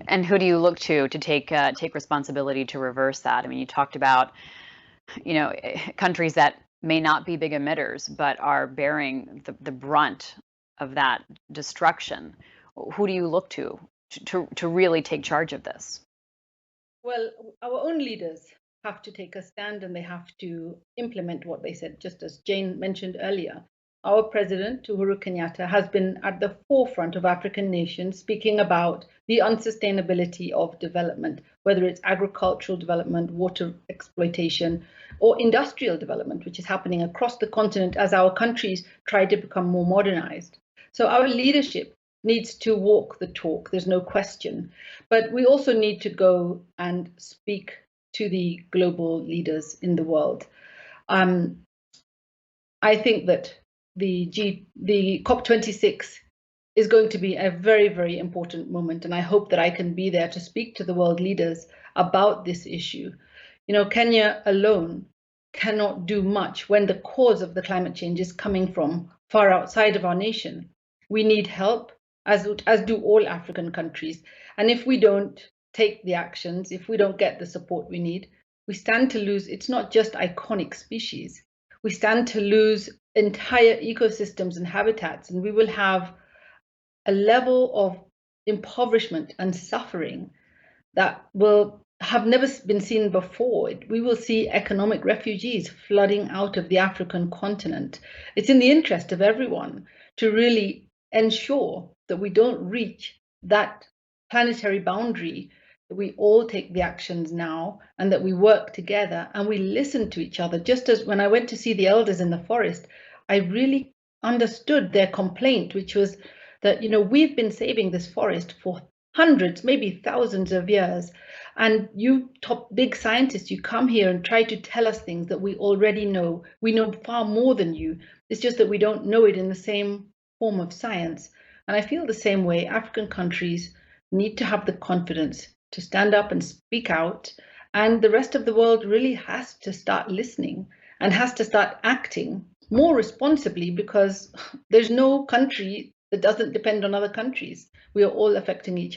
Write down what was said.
And who do you look to take responsibility to reverse that? I mean, you talked about, countries that may not be big emitters, but are bearing the brunt of that destruction. Who do you look to really take charge of this? Well, our own leaders have to take a stand and they have to implement what they said, just as Jane mentioned earlier. Our president, Uhuru Kenyatta, has been at the forefront of African nations speaking about the unsustainability of development, whether it's agricultural development, water exploitation, or industrial development, which is happening across the continent as our countries try to become more modernized. So our leadership needs to walk the talk, there's no question. But we also need to go and speak to the global leaders in the world. I think that the COP26 is going to be a very, very important moment, and I hope that I can be there to speak to the world leaders about this issue. Kenya alone cannot do much when the cause of the climate change is coming from far outside of our nation. We need help, as do all African countries. And if we don't take the actions, if we don't get the support we need, we stand to lose. It's not just iconic species. We stand to lose entire ecosystems and habitats, and we will have a level of impoverishment and suffering that will have never been seen before. We will see economic refugees flooding out of the African continent. It's in the interest of everyone to really ensure that we don't reach that planetary boundary, that we all take the actions now and that we work together and we listen to each other. Just as when I went to see the elders in the forest, I really understood their complaint, which was that, we've been saving this forest for hundreds, maybe thousands of years. And you top big scientists, you come here and try to tell us things that we already know. We know far more than you. It's just that we don't know it in the same form of science. And I feel the same way. African countries need to have the confidence to stand up and speak out. And the rest of the world really has to start listening and has to start acting more responsibly, because there's no country that doesn't depend on other countries. We are all affecting each